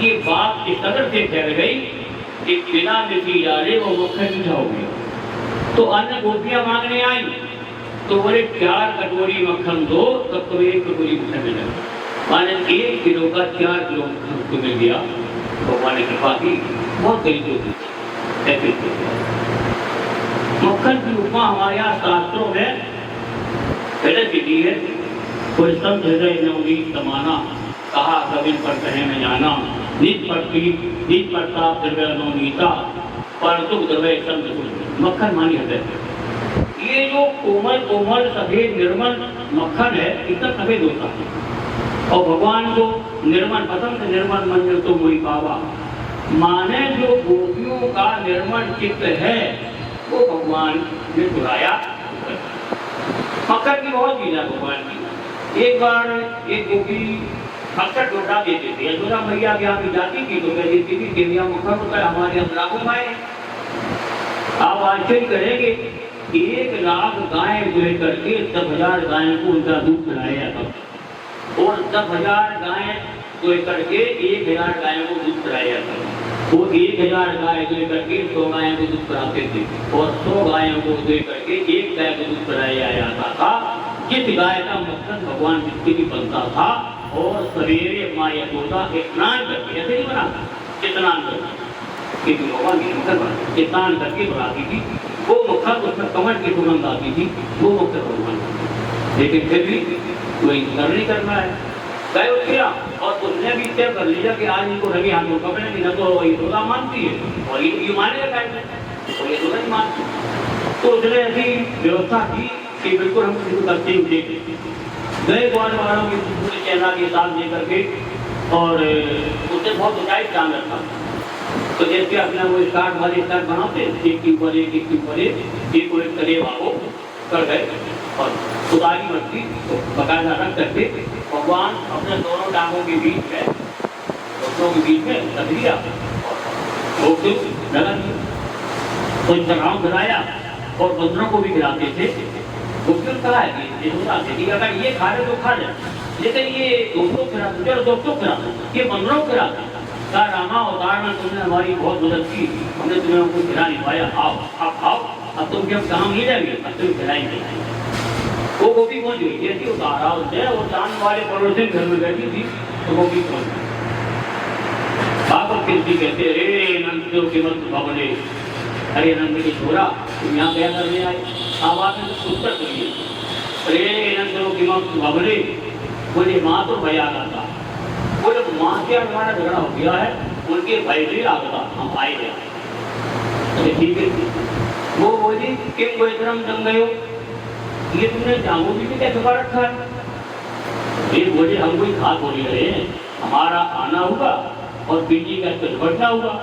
ये बात इस कदर से फैल गई कि बिना मिट्टी डाले वो मक्खन मीठा हो गया। तो अन्य गोपियां मांगने आई तो बोले 4 कटोरी मक्खन दो, तब तो 1 कटोरी मक्खन मिला। माने 1 किलो का 4 किलो मक्खन को मिल गया। भगवान ने कृपा की, बहुत गरीब लोग मक्खन की उपमा हमारे यहाँ शास्त्रों में पहले की दी है। कोई संत हृदय नवनीत समाना, कहा कविन पर कहे में जाना, निज प्रताप द्रव्य नवनीता, पर सुख द्रव्य संत मक्खन मानी हृदय। ये जो कोमल कोमल सफेद निर्मल मक्खन है, इतना सफेद होता है और भगवान को निर्मल पसंद, निर्मल मंजर तो मोई पावा। माने जो गोपियों का निर्मल चित्त है वो भगवान ने चुराया। मक्खन की बहुत चीज है भगवान की। एक बार एक गोपी अक्सर लौटा देते थे, यशोदा मैया के यहाँ जाती थी तो कहती थी कि भैया मक्खन होता है, हमारे यहाँ लाखों गाय। आप आश्चर्य करेंगे 1 लाख गाय जो करके 10,000 गायों को उनका दूध पिलाया था और 10,000 गाय जो करके 1,000 गायों को दूध पिलाया था। वो 1,000 गाय जो करके 100 गायों को दूध पिलाते थे और 100 गायों को जो करके 1 गाय को दूध पिलाया जाता था। जिस गाय का मक्खन भगवान विष्णु की बनता था और सवेरे माँ यशोदा स्नान करके, ऐसे नहीं बना स्नान करके, भगवान की मक्खन बना स्नान करके बनाती थी। वो मक्खन उसमें कमल की सुगंध आती थी, वो मक्खन भगवान। लेकिन फिर भी कोई इंतजार नहीं करना है, गए किया और उसने भी तय कर लिया कि आज इनको रवि हाथों पकड़ेंगे, न तो यशोदा मानती है और ये मानेगा और यशोदा नहीं मानती। तो उसने ऐसी व्यवस्था की कि बिल्कुल हम किसी को करते ही देखे। गए ग्वाल वालों की पूरी सेना के साथ लेकर के और उसने बहुत ऊंचाई स्थान रखा। तो जैसे अपना वो स्टार्ट वाले स्टार्ट बनाते, एक के ऊपर एक के ऊपर एक को एक करे वालों कर गए और उतारी मछली तो बकायदा रख करके भगवान अपने दोनों टांगों के बीच में, दोनों के बीच में रख दिया और लगा दिया। तो चढ़ाव गिराया और बंदरों को भी गिराते थे। वो क्यों कहा है कि अगर ये खा रहे तो खा ले, लेकिन ये दोस्तों खिला चलो दोस्तों खिला, ये बंदरों खिला। कहा रामा अवतार में तुमने हमारी बहुत मदद की, हमने तुम्हें हमको खिला नहीं पाया, आओ आप आओ, अब तुम जब काम नहीं जाएंगे अब तुम खिलाएंगे। वो गोपी पहुंच गई, जैसी उतारा उसने वो चांद वाले पड़ोसी घर में बैठी थी तो गोपी पहुंच गई। बाबा किसी कहते अरे नंद के मत भवने, अरे नंद की छोरा तुम यहाँ क्या करने आए? आवाज में तो उत्तर करिए, अरे नंद की मत भवने। बोले माँ तो भय आ था, बोले माँ से हमारा झगड़ा हो गया है, उनके भय से आ गया, हम आए गए। ठीक है, वो बोली किम गोइतरम जम गयो, ये तुमने जामू भी क्या छुपा रखा है? ये बोले हम कोई खास बोली रहे हैं, हमारा आना होगा और बीजी का बढ़ना होगा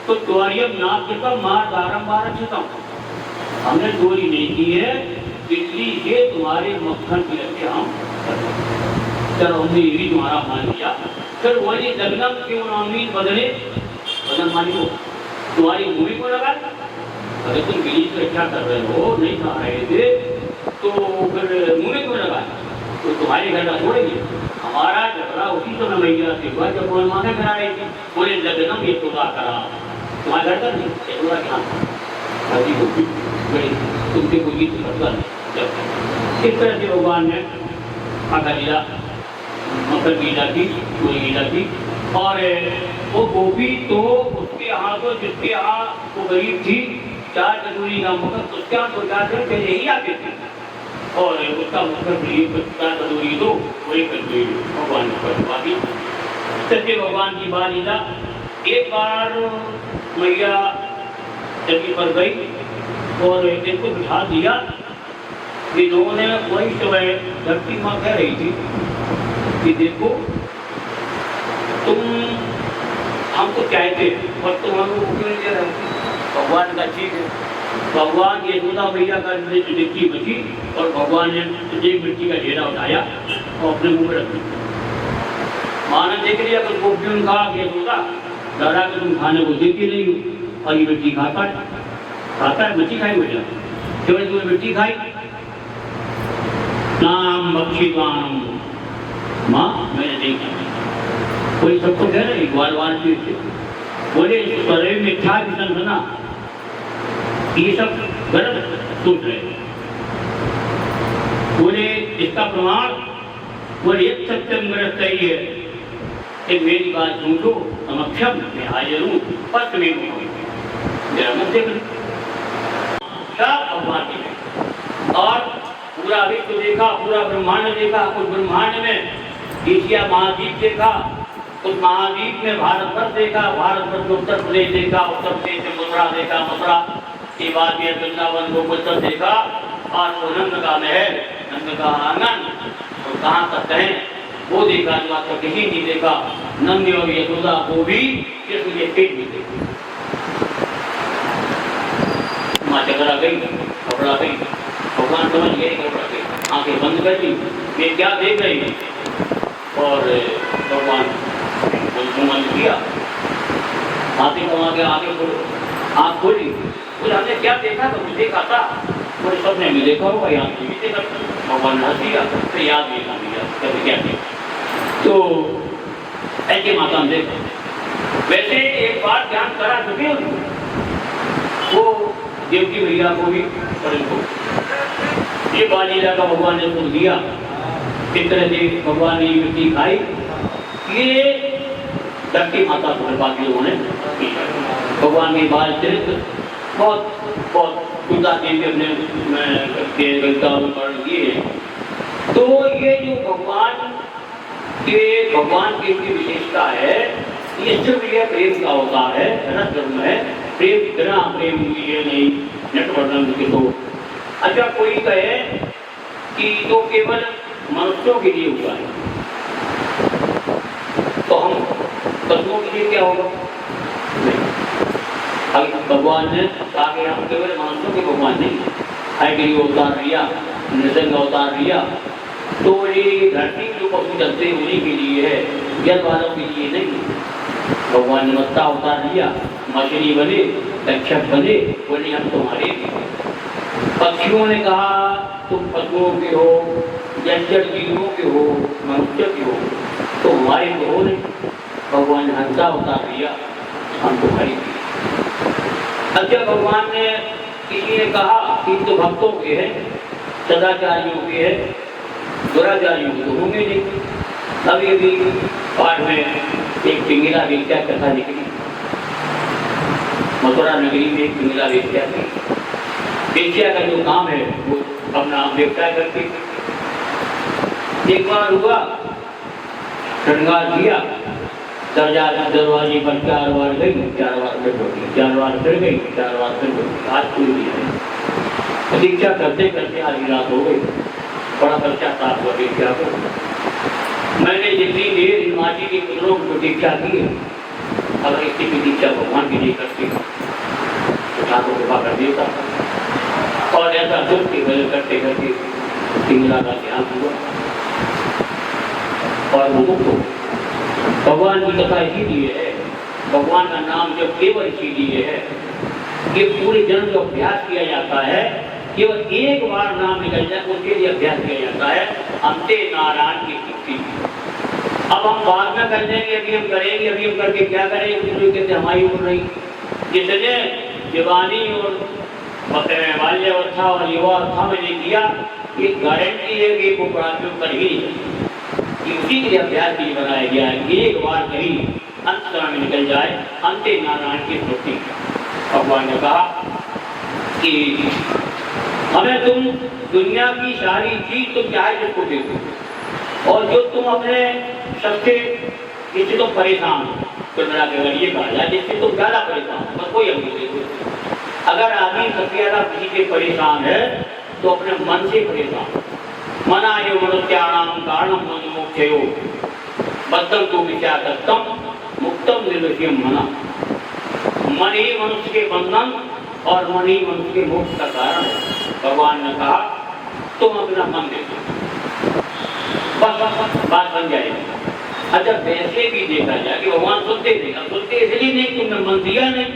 तो चोरियम नाथ के पर मार बारम्बार अच्छता। हमने चोरी नहीं की है, इसलिए तुम्हारे मक्खन की रखे हम चलो हमने ये भी तुम्हारा मान लिया। फिर वही लग्नम क्यों नामी बदले बदन मानी हो तुम्हारी मूवी को लगा। अगर तुम बीज की रक्षा कर रहे हो, नहीं खा रहे थे तो फिर मूवी को लगा तो तुम्हारे घर का छोड़ेंगे। हमारा झगड़ा उसी समय मैया से हुआ जब वो माने करा रही थी, बोले लग्नम ये तोड़ा करा तुम्हारे घर का नहीं थोड़ा क्या तुमसे कोई इस तरह से भगवान ने आका लीला मकर लीला की, पूरी लीला की। और वो गोपी तो उसके यहाँ तो जिसके यहाँ वो गरीब थी 4 कटोरी का मकर उसके यहाँ तो 4 दिन पहले ही आते थे और उसका मकर 4 कटोरी दो वही कटोरी भगवान ने बाकी सच्चे भगवान की बात लीला। एक बार मैया जमी पर गई और इनको बिठा दिया। ये लोगों ने वही समय धरती माँ कह रही थी कि देखो तुम हमको चाहते और तुम हमको क्यों नहीं दे रहे? भगवान का ठीक है, भगवान यशोदा मैया का डिक्की बची और भगवान ने एक मिट्टी का ढेरा उठाया और अपने मुंह में रख दिया। माँ ने देख लिया तो गोपियों ने कहा कि यशोदा दादा को तुम खाने को देती नहीं हो और ये मिट्टी खाता है, मिट्टी खाई हो जाए केवल तुम्हें मिट्टी खाई नाम बख्शी माँ मैंने नहीं खाई। कोई सबको कह रहे ग्वाल राजवीर थे, बोले शरीर में था भी संतना, ये सब गलत सोच रहे थे। बोले इसका प्रमाण बोले एक सत्यम गलत सही है कि मेरी बात सुन लो, समक्षम मैं हाजिर हूँ, पत्र में मेरा मुद्दे पर सब भगवान की और पूरा विश्व देखा, पूरा ब्रह्मांड देखा। उस ब्रह्मांड में एशिया महाद्वीप देखा, उस महाद्वीप में भारतवर्ष देखा, भारतवर्ष में उत्तर प्रदेश देखा, उत्तर प्रदेश में मथुरा देखा, मथुरा के बाद में वृंदावन गोकुल देखा, और वो नंद का महल, नंद का आंगन और कहाँ तक कहें वो देखा जो आपका कहीं नहीं देखा। नंद और यशोदा को भी कृष्ण के पेट में देखा। माँ चकरा गई, घबरा गई, भगवान समझ गए घबरा गई, आंखें बंद कर दी, वे क्या देख रही और भगवान मन किया, हाथी कमा के आगे आँख खोली, बोले हमने क्या देखा तो मुझे देखा था, बोले सपने में देखा होगा, याद नहीं देखा। भगवान ने हंस दिया, तो याद नहीं था दिया, कभी क्या देखा। तो ऐसे माता हम देखो। वैसे एक बार ध्यान करा चुके वो देवकी मैया को भी को ये बालीला का भगवान ने सुन दिया, किस तरह से भगवान ने मिट्टी खाई, ये धरती माता को कृपा की उन्होंने भगवान के बाल चरित्र बहुत बहुत खुदा के अपने किए। तो ये जो भगवान की विशेषता है, ये सिर्फ ये प्रेम का होता है, रस धर्म है, प्रेम इतना प्रेम ये नहीं नटवर्धन के। तो अच्छा कोई कहे कि तो केवल मनुष्यों के लिए हुआ है, तो हम पशुओं के लिए क्या होगा? भगवान ने कहा कि हम केवल मनुष्यों के भगवान नहीं, हयग्रीव अवतार लिया, नृसिंह अवतार लिया, तो ये धरती जो पशु चलते उन्हीं के लिए है, जल वालों के लिए नहीं। भगवान ने मत्ता अवतार लिया, मछली बने, तक्षक बने, बोले हम तुम्हारे लिए। पक्षियों ने कहा तुम पशुओं के हो, जल जीवों के हो, मनुष्य के हो, तो हमारे तो हो नहीं। भगवान ने हंसा अवतार लिया, हम तुम्हारे लिए। अच्छा भगवान ने किसी ने कहा कि तो भक्तों के हैं, सदाचारियों के हैं, दुराचारियों के तो होंगे नहीं। अभी अभी पाठ में एक पिंगला वेश्या कथा निकली, मथुरा नगरी में एक पिंगला वेश्या थी। वेश्या का जो काम है वो अपना व्यवसाय करती। एक बार हुआ श्रृंगार किया, दरवाजे पर 4 बार गई, 4 बार फिर गई, 4 बार फिर गई, 4 बार फिर गई, आज कोई नहीं है। प्रतीक्षा करते करते आधी रात हो गई, बड़ा पश्चाताप हुआ प्रतीक्षा को। मैंने जितनी देर माटी के पुत्रों की प्रतीक्षा की, अगर इसकी प्रतीक्षा भगवान की नहीं करती तो ठाकुर कृपा कर देता। और ऐसा सोचते करते करते पिंगला का ध्यान हुआ और वो मुक्त हो। भगवान की कथा इसीलिए है, भगवान का नाम जब केवल इसीलिए है, ये पूरे जन्म जो अभ्यास किया जाता है, केवल एक बार नाम निकल जाए उसके लिए अभ्यास किया जाता है, अंते नारायण की मुक्ति। अब हम बाद में कर लेंगे, अभी हम करेंगे, अभी हम करके क्या करेंगे, कहते हमारी उम्र नहीं। जिसने जवानी और बाल्यावस्था और युवावस्था में नहीं किया, ये गारंटी है कि वो प्राप्त कर ही नहीं। उसी के लिए अभ्यास भी बनाया गया है कि एक बार कहीं अंत में निकल जाए, अंते नारायण की मुक्ति। भगवान ने कहा कि हमें तुम दुनिया की सारी चीज तुम चाहे जिसको दे दो, और जो तुम अपने सबसे जिससे तुम परेशान हो, तो मेरा केवल ये कहा जाए जिससे तुम ज्यादा परेशान हो, बस कोई हमको दे दो। अगर आदमी सबसे ज्यादा किसी से परेशान है तो अपने मन से परेशान। मना यो मनुष्याणाम कारणम मोक्षयो बद्धं तो विचारतम मुक्तम निर्विषयम मना। मन ही मनुष्य के बंधन और मन ही मनुष्य के मोक्ष का कारण है। भगवान ने कहा तुम अपना मन दे दो, बस बात बन जाएगी। अच्छा वैसे भी देखा जाए कि भगवान सुनते नहीं, अब सुनते इसलिए नहीं तुमने मन दिया नहीं।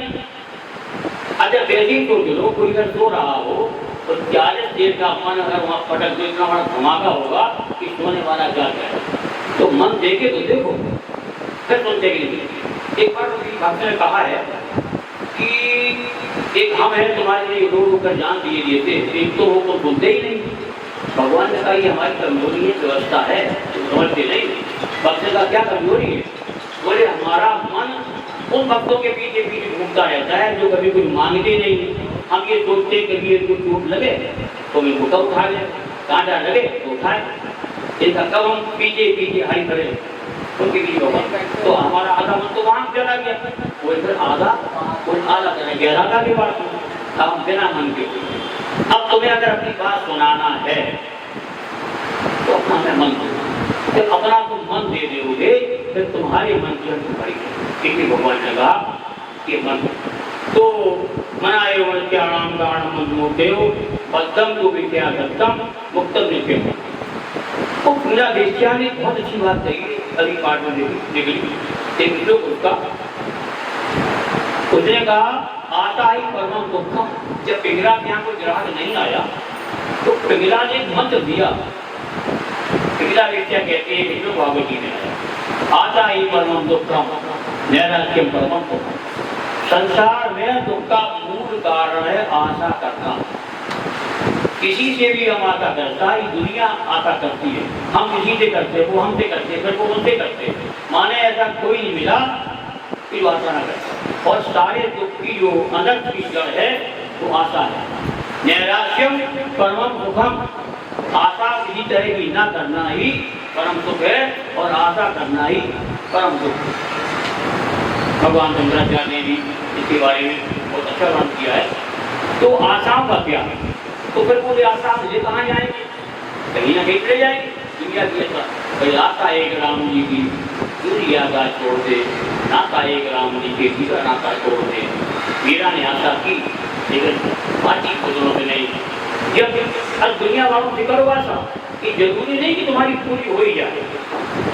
अच्छा वैसे ही सोच लो, कोई अगर सो रहा हो तो 40 देर का मन अगर वहाँ पटक दो, इतना बड़ा धमाका होगा कि सोने वाला क्या है। तो मन देखे तो देखो, फिर सुनते ही नहीं। एक बार भक्त ने कहा है कि एक हम हैं तुम्हारे लिए रो रो कर जान दिए दिए थे, एक तो वो तो बोलते ही नहीं। भगवान ने कहा ये हमारी कमजोरी है, व्यवस्था है, समझते नहीं। भक्त का क्या कमजोरी है? बोले हमारा मन उन भक्तों के पीछे पीछे घूमता रहता है जो कभी कुछ मांगते नहीं। हम ये सोचते कभी ये कुछ चोट लगे तो मैं मुका उठा ले, कांटा लगे तो उठाए, इनका कब हम पीछे पीछे हरी करें उनके लिए होगा। तो हमारा आधा मन तो वहां चला गया, कोई फिर आधा चला गया, राधा की बात हम बिना मन के। अब तुम्हें अगर अपनी बात सुनाना है तो अपना मैं मन दूंगा, फिर अपना तुम मन दे दोगे फिर तुम्हारे मन की तुम्हारी क्योंकि भगवान ने कहा कि मन तो मनाए वत्याणाम गाणम मोदेव बद्धम को विद्या दत्तम मुक्तम नित्यम। तो पूरा वेश्या ने बहुत अच्छी बात कही अभी पाठ में निकली एक लोग उसका उसने कहा आता ही परम दुखम। जब पिंगला के यहाँ कोई ग्राहक नहीं आया तो पिंगला ने मंत्र दिया। पिंगला वेश्या कहते हैं हिंदू भागवत जी ने आता ही परम दुखम नैराश्यम परम दुखम। संसार में दुख का मूल कारण है आशा करना। किसी से भी हम आशा करता है, दुनिया आशा करती है, हम किसी से करते वो हमसे करते फिर वो उनसे करते, माने ऐसा कोई नहीं मिला कि वो आशा न करता। और सारे दुख की जो अनर्थ की जड़ है वो आशा है। नैराश्यम परम सुखम, आशा किसी तरह की न करना ही परम सुख है और आशा करना ही परम सुख। भगवान शंकराचार्य ने भी इसके बारे में बहुत अच्छा वर्णन किया है। तो आशाओं का क्या? तो फिर बोले आशा मुझे कहाँ जाएंगे, कहीं ना कहीं चले जाएंगे। दुनिया की ऐसा आशा एक राम जी की दूरी आशा छोड़ दे, नाता एक राम जी के दूसरा नाता छोड़ दे। मीरा ने आशा की लेकिन बातचीत को दोनों में नहीं। जब हर दुनिया वालों से करो आशा कि जरूरी नहीं कि तुम्हारी पूरी हो ही जाए,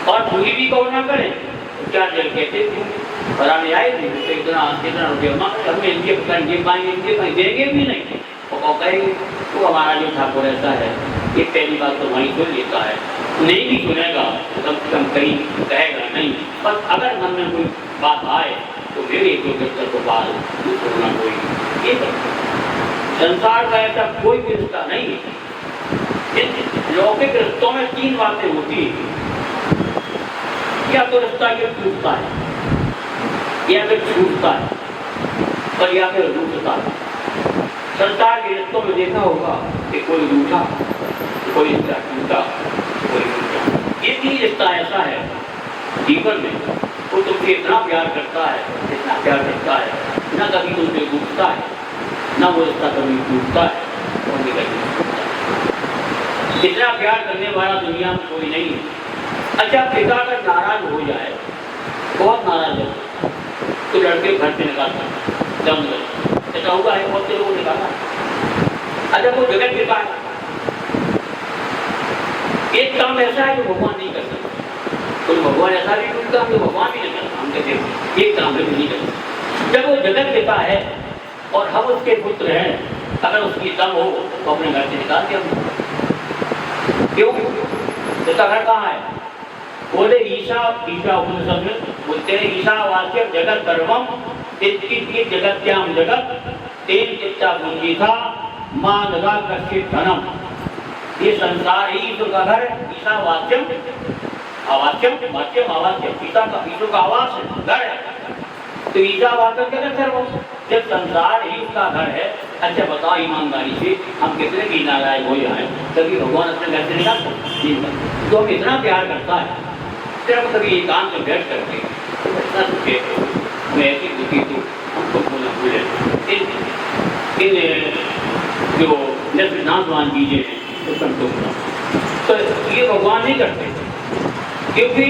और पूरी भी कहो ना करें क्या जल कहते फराने आए थे तो इतना रुपया हमें इनके पाएंगे इनके कहीं देंगे भी नहीं। और कहेंगे तो हमारा जो ठाकुर ऐसा है ये पहली बात तो वहीं सुन लेता है, नहीं भी सुनेगा कम से कम कहीं कहेगा नहीं। बस अगर मन में कोई बात आए तो मेरे एक को बात सुनना कोई ये संसार का ऐसा कोई भी रिश्ता नहीं है। इन लौकिक रिश्तों में तीन बातें होती है, या तो रिश्ता ये टूटता है, या फिर छूटता है, और या फिर रूठता है। संसार के रिश्तों में देखा होगा कि कोई रूठा, कोई रिश्ता टूटा, कोई टूटा। ये तीन रिश्ता ऐसा है जीवन में, वो तुमसे इतना प्यार करता है, इतना प्यार करता है, ना कभी तुमसे रूठता है, ना वो रिश्ता कभी टूटता है और नहीं कभी टूटता है। इतना प्यार करने वाला दुनिया में कोई नहीं है। अच्छा, पिता अगर नाराज हो जाए, बहुत नाराज है, तो लड़के घर से निकालता है, दम कर ऐसा हुआ है, बहुत से लोगों ने निकाला। अच्छा, वो जगत पिता है, एक काम ऐसा है जो भगवान नहीं कर सकता, तो भगवान ऐसा भी कोई काम जो भगवान भी नहीं करता, हम कहते एक काम भी नहीं कर सकते। जब वो जगत पिता है और हम उसके पुत्र हैं, अगर उसकी दम हो तो अपने घर से निकाल दिया। क्यों? उसका घर कहाँ है? बोले ईशा उपनिषद में बोलते हैं ईशावास्यम जगत सर्वम इत्किंचित् जगत्याम जगत तेन चित्ता गुंजी था मां लगा कश्चित धनम। ये संसार ही ईश्वर का घर है। ईशावास्यम आवास्यम वास्यम आवास्यम, ईशा का ईश्वर का आवास है, घर है। तो ईशावास्यम जगत सर्वम, जब संसार ही उसका घर है। अच्छा बताओ ईमानदारी से, हम कितने भी नारायण हो जाए तभी भगवान अपने घर से निकाल सकते, तो हम इतना प्यार करता है, सिर्फ कभी एकांत में बैठ करके इतना दुखे मैं ऐसी दुखी तो हमको बोलना भूले इन जो नाथवान कीजिए तो संतोष, तो ये भगवान नहीं करते क्योंकि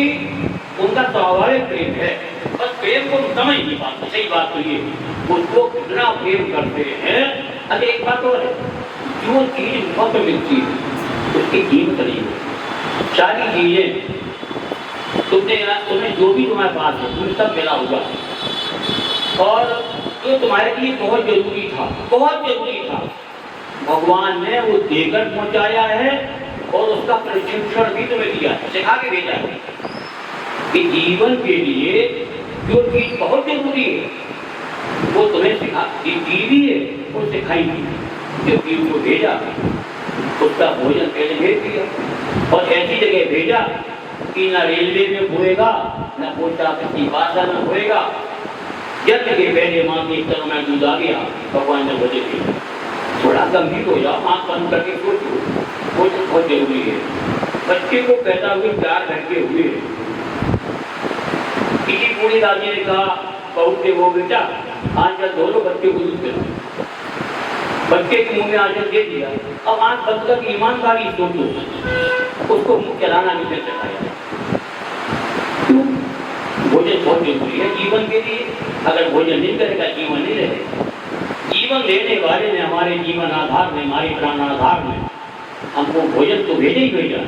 उनका स्वाभाविक प्रेम है। बस प्रेम को समझ नहीं पाते। सही बात तो ये उसको कितना प्रेम करते हैं। अगर एक बात और है, जो चीज वक्त मिलती है उसकी कीमत नहीं है। सारी चीजें तुम्हें जो भी तुम्हारे पास है तुम्हें सब मिला हुआ है, और जो तुम्हारे लिए बहुत जरूरी था, बहुत जरूरी था, भगवान ने वो देकर पहुंचाया है और उसका प्रशिक्षण भी तुम्हें दिया है, सिखा के भेजा है कि जीवन के लिए जो चीज बहुत जरूरी है वो तुम्हें सिखा भी है और सिखाई भी है। जो जीव को भेजा उसका भोजन पहले भेज दिया और ऐसी जगह भेजा कि न रेलवे में होएगा, न पोस्ट ऑफिस की भाषा में होएगा। जब जगह पहले माँ के तरह में दूध आ गया, भगवान ने बोले कि थोड़ा गंभीर हो जाओ, आँख बंद करके सोचो, भोजन बहुत जरूरी है। बच्चे को पैदा हुए 4 घंटे हुए, किसी बूढ़ी दादी ने कहा बहू से, वो बेटा आंचल धो लो, बच्चे को दूध पिलाओ। बच्चे के मुंह में आंचल दे दिया। अब आंख बंद कर ईमानदारी सोचो, उसको मुंह चलाना नहीं सिखाया। क्यों? भोजन बहुत जरूरी है जीवन के लिए। अगर भोजन नहीं करेगा जीवन नहीं रहेगा। जीवन देने वाले ने हमारे जीवन आधार में, हमारे प्राण आधार में हमको भोजन तो भेजे ही भेजा,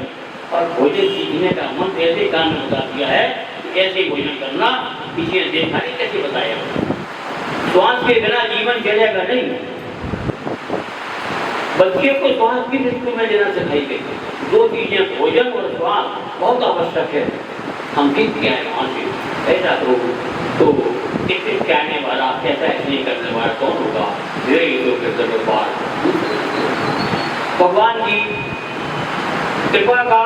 और भोजन सीखने का मन ऐसे काम में बता दिया है कि ऐसे भोजन करना। किसी ने देखा नहीं, कैसे बताया? श्वास के बिना जीवन चलेगा नहीं। बच्चे को श्वास की मृत्यु में लेना सिखाई गई। 2 चीजें, भोजन और श्वास, बहुत आवश्यक है। हम सीख गए हैं वहां से, ऐसा तो इससे कहने वाला, कैसा नहीं करने वाला कौन होगा? मेरे भगवान की कृपा का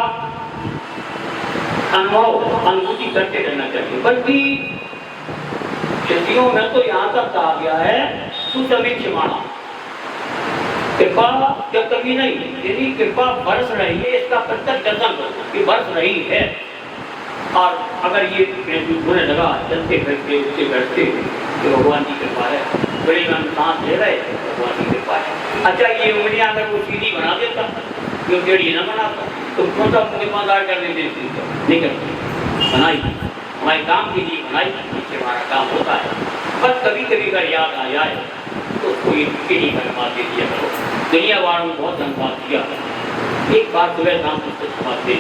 अनुभूति करते रहना चाहिए। बल्कि स्थितियों में तो यहाँ तक कहा गया है सुसमीक्षमाणा, कृपा जब कभी नहीं, यदि कृपा बरस रही है इसका प्रत्यक्ष दर्शन करो कि बरस रही है। और अगर ये होने लगा चलते फिरते उठते बैठते तो भगवान की कृपा है। बड़ी में हम सांस ले रहे, भगवान की कृपा है। अच्छा, ये उंगलियां अगर वो सीधी बना देता, जो टेढ़ी न बनाता, तो कौन सा मुझे बाजार कर देते? नहीं करते, बनाई हमारे काम के लिए बनाई, इससे हमारा काम होता है। बस कभी कभी अगर याद आ जाए तो कोई टेढ़ी धन्यवाद दे दिया करो। दुनिया वालों ने बहुत धन्यवाद दिया, एक बार सुबह शाम पुस्तक समाज दे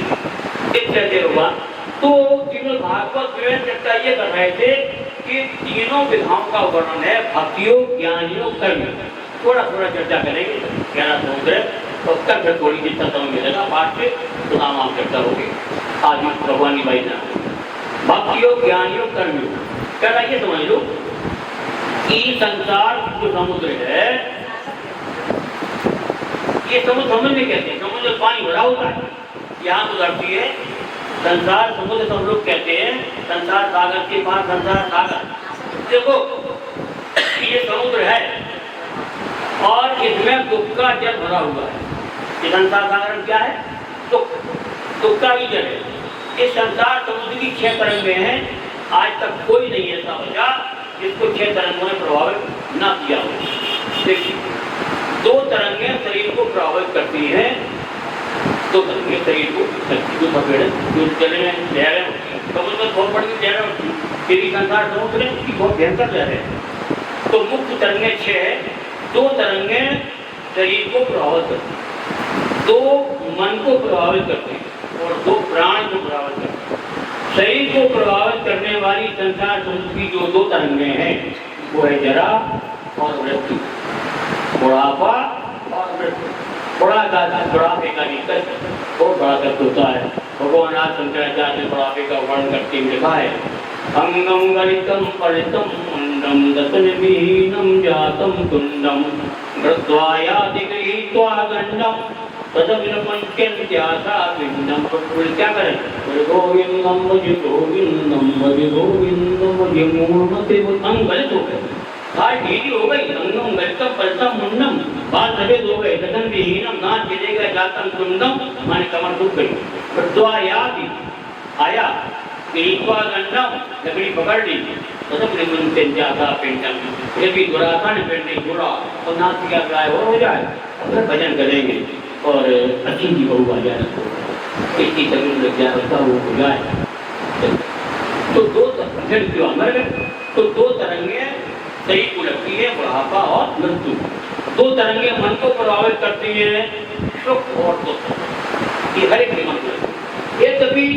कहते भगवान। तो श्रीमद् भागवत विवेक चर्चा ये कर रहे थे कि तीनों विधाओं का वर्णन है, भक्ति योग, ज्ञान योग, कर्म योग। थोड़ा थोड़ा चर्चा करेंगे, 11 समुद्र तो कल फिर थोड़ी सी समय मिलेगा पाठ से, तो नाम आप चर्चा होगी। आज भगवान की भाई ना भक्ति योग, ज्ञान योग, कर्म योग। क्या ये समझ लो कि संसार जो समुद्र है, ये समुद्र में कहते हैं, समुद्र पानी भरा होता है, यहाँ तो धरती है। संसार समुद्र सब लोग कहते हैं, संसार सागर के पास संसार सागर। देखो ये समुद्र है और इसमें दुख का जल भरा हुआ है। ये संसार सागर क्या है? दुख का ही जल है। इस संसार समुद्र की 6 तरंगें हैं। आज तक कोई नहीं ऐसा बचा जिसको 6 तरंगों ने प्रभावित न किया हो। देखिए, 2 तरंगें शरीर को प्रभावित करती हैं। 2 तरंगें शरीर को, जो पकड़े जो चले में लहरें होती हैं, समुद्र में बहुत बड़ी लहरें होती हैं, तेरी संसार समुद्र है उसकी बहुत भयंकर लहरें। तो मुख्य तरंगें 6 है। 2 तरंगें शरीर को प्रभावित करती हैं, 2 मन को प्रभावित करती हैं और 2 प्राण को प्रभावित करती हैं। शरीर को प्रभावित करने वाली संसार समुद्र की जो 2 तरंगें हैं वो है जरा और मृत्यु, बुढ़ापा और मृत्यु। बुढ़ापे का निकट बहुत बड़ा तत्व होता है। भगवान आज शंकराचार्य ने बुढ़ापे का वर्णन करते हुए लिखा है, अंगम गलितम परितम मुंडम दशनविहीनम जातम तुंडम मृत्वायाति गृहीत्वा गंडम तदविनपंचन्त्यासा विन्दम। क्या करें? गोविंदम भज गोविंदम भज गोविंदम भज मूर्मते। अंग गलित हो गए, हाथ ढीली हो गई, अंगम गलितम परितम मुंडम, बाल सफेद हो गए, दशन विहीनम, नाक गिरे गए, जातम तुंडम, माने कमर दुख गई। मृत्वायाति आया, गृहीत्वा गंडम, लकड़ी पकड़ ली, तदविनपंचन्त्यासा पिंडम। यदि दुरासा ने पेट नहीं छोड़ा और नाक क्या गाय और हो जाए, फिर भजन करेंगे और अच्छी की बहू आ जाए, इसकी जमीन लग जाए, उसका वो हो जाए। तो 2 तरंगें शरीर को लगती है, बुढ़ापा और मृत्यु। 2 तरंगें मन को प्रभावित करती हैं, सुख और दुख। ये हर एक मन को ये कभी